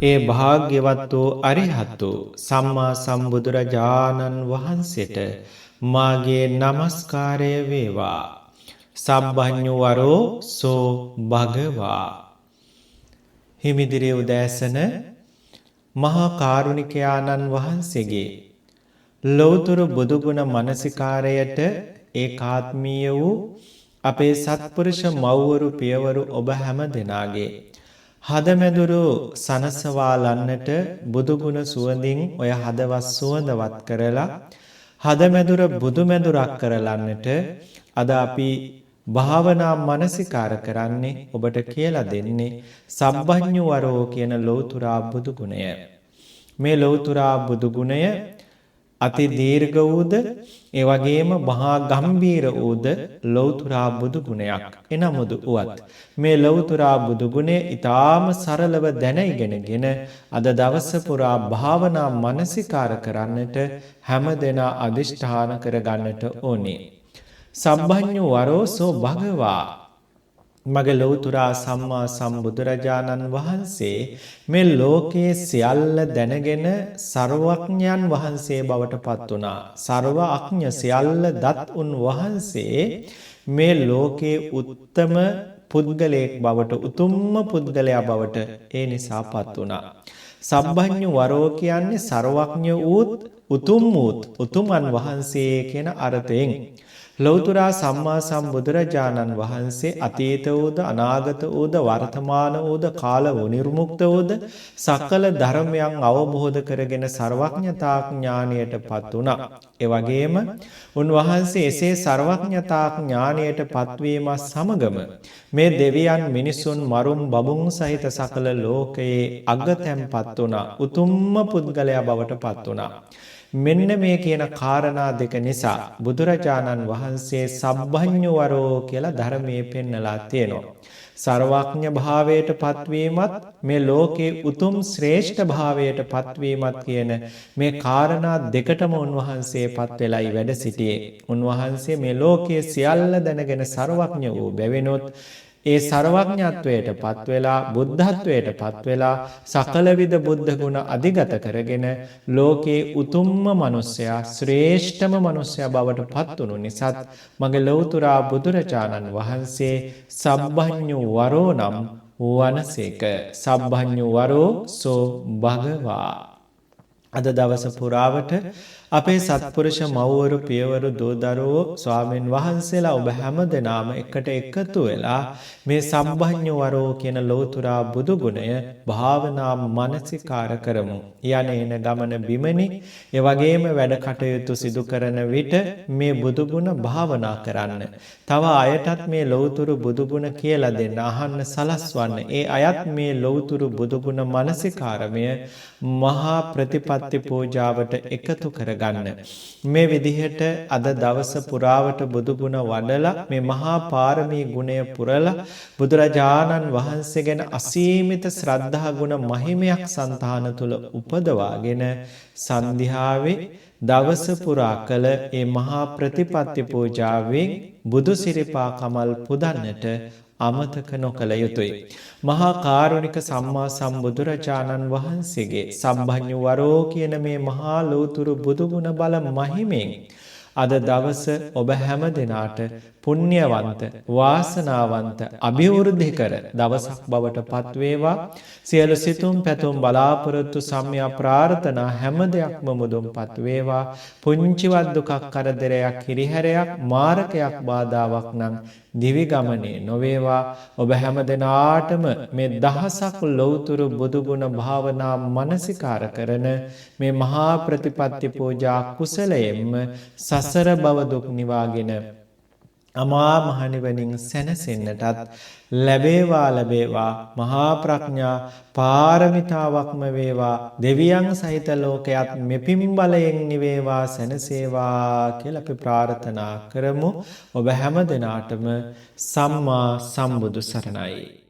ඒ භාග්‍යවත් වූ අරිහතු සම්මා සම්බුදුරජාණන් වහන්සේට මාගේ নমස්කාරය වේවා. සබ්බඤ්ඤුවරෝ සෝ භගවා. හිමිදිරි උදෑසන මහා කාරුණිකයාණන් වහන්සේගේ ලෞතර බුදුගුණ මනසිකාරයට ඒකාත්මීය වූ අපේ සත්පුරුෂ මව්වරු පියවරු ඔබ හැම දෙනාගේ හදමැදුරු සනසවාලන්නට බුදුගුණ සුවඳින් ඔය හදවත් සුවඳවත් කරලා හදමැදුර බුදුමැදුරක් කරලන්නට අද අපි භාවනා මනසිකාර කරන්නේ ඔබට කියලා දෙන්නේ සබ්බඤ්ඤුවරෝ කියන ලෞතුරා බුදුගුණය. මේ ලෞතුරා බුදුගුණය අති දීර්ඝ වූද ඒ වගේම මහා ගම්බීර වූද ලෞතුරා බුදු ගුණයක්. එනමුදු උවත් මේ ලෞතුරා බුදු ගුණය ඊටාම සරලව දැන ඉගෙනගෙන අද දවස පුරා භාවනා මනසිකාර කරන්නට හැමදෙනා අදිෂ්ඨාන කරගන්නට ඕනේ. සබ්බඤ්ඤු වරෝසෝ භගවා මගේ ලෞතුරා සම්මා සම්බුදුරජාණන් වහන්සේ මේ ලෝකයේ සියල්ල දැනගෙන සර්වඥයන් වහන්සේ බවට පත් වුණා. සර්ව අඥ සියල්ල දත් උන් වහන්සේ මේ ලෝකයේ උත්තම පුද්ගලයෙක් බවට උතුම්ම පුද්ගලයා බවට ඒ නිසා පත් වුණා. සබ්බඤ්ඤු වරෝ කියන්නේ සර්වඥ වූත් උතුම් වූත් උතුමන් වහන්සේ කියන අර්ථයෙන් ලෞතුරා සම්මා සම්බුදුරජාණන් වහන්සේ අතීත වූද අනාගත වූද වර්තමාන වූද කාල විනිර්මුක්ත වූද සකල ධර්මයන් අවබෝධ කරගෙන සර්වඥතා ඥාණයටපත් වුණා. ඒ වගේම උන්වහන්සේ එසේ සර්වඥතා ඥාණයටපත් වීම සමගම මේ දෙවියන් මිනිසුන් මරුන් බඹුන් සහිත සකල ලෝකයේ අගතැන්පත් වුණා. උතුම්ම පුද්ගලයා බවට පත් වුණා. මෙන්න මේ කියන කාරණා දෙක නිසා බුදුරජාණන් වහන්සේ සබ්බඤ්ඤු වරෝ කියලා ධර්මයේ පෙන්නලා තියෙනවා. සර්වඥ භාවයට පත්වීමත් මේ ලෝකේ උතුම් ශ්‍රේෂ්ඨ භාවයට පත්වීමත් කියන මේ කාරණා දෙකටම උන්වහන්සේ පත් වෙලයි වැඩ සිටියේ. උන්වහන්සේ මේ ලෝකයේ සියල්ල දැනගෙන සර්වඥ වූ බැවිනොත් ඒ සර්වඥත්වයට පත් වෙලා බුද්ධත්වයට පත් වෙලා සකල විද බුද්ධ ගුණ අධිගත කරගෙන ලෝකේ උතුම්ම මිනිසයා ශ්‍රේෂ්ඨම මිනිසයා බවට පත් වුණු නිසාත් මගේ ලෞතුරා බුදුරජාණන් වහන්සේ සබ්බඤ්ඤු වරෝ නම් වනසේක. සබ්බඤ්ඤු වරෝ සෝ භගවා. අද දවස පුරාවට අපේ සත්පුරුෂ මව්වරු පියවරු දූ දරුවෝ ස්වාමීන් වහන්සේලා ඔබ හැම දෙනාම එකට එකතු වෙලා මේ සම්බඤ්ඤ වරෝ කියන ලෞතුරා බුදු ගුණය භාවනා මනසිකාර කරමු. යන්නේන ගමන බිමනි ඒ වගේම වැඩ කටයුතු සිදු කරන විට මේ බුදු ගුණ භාවනා කරන්න. තව අයටත් මේ ලෞතුරු බුදු ගුණ කියලා දෙන්න අහන්න සලස්වන්න. ඒ අයත් මේ ලෞතුරු බුදු ගුණ මනසිකාරමය මහා ප්‍රතිපත්ති පූජාවට එකතු කර ගන්න. මේ විදිහට අද දවස පුරාවට බුදු ගුණ වඩලා මේ මහා පාරමී ගුණය පුරලා බුදුරජාණන් වහන්සේ ගැන අසීමිත ශ්‍රද්ධා ගුණ මහිමයක් సంతාන තුල උපදවාගෙන සන්ධ්‍යාවේ දවස පුරා කළ මේ මහා ප්‍රතිපත්ති පූජාවෙන් බුදු සිරිපා කමල් පුදන්නට අමතක නොකළ යුතුය. මහා කාරුණික සම්මා සම්බුදුරජාණන් වහන්සේගේ සම්බඤ්ඤු වරෝ කියන මේ මහා ලෞතුරු බුදුගුණ බල මහිමෙන් අද දවස ඔබ හැම දිනාට පුණ්‍යවන්ත වාසනාවන්ත අභිවෘද්ධි කර දවසක් බවට පත් වේවා. සියලු සිතුම් පැතුම් බලාපොරොත්තු සම්මිය ප්‍රාර්ථනා හැම දෙයක්ම මුදුන්පත් වේවා. පුංචිවත් දුකක් කරදරයක් හිරිහැරයක් මාරකයක් බාධාවක් නම් දිවි ගමනේ නොවේවා. ඔබ හැම දිනාටම මේ දහසක් ලෞතුරු බුදුගුණ භාවනා මනසිකාර කරන මේ මහා ප්‍රතිපත්ති පූජා කුසලයෙන්ම සසර භව දුක් නිවාගෙන අමා මහ නිවනින් සැනසෙන්නටත් ලැබේවා මහා ප්‍රඥා පාරමිතාවක්ම වේවා. දෙවියන් සහිත ලෝකයක් මෙපින් බලයෙන් නිවේවා සැනසේවා කියලා අපි ප්‍රාර්ථනා කරමු. ඔබ හැම දිනාටම සම්මා සම්බුදු සරණයි.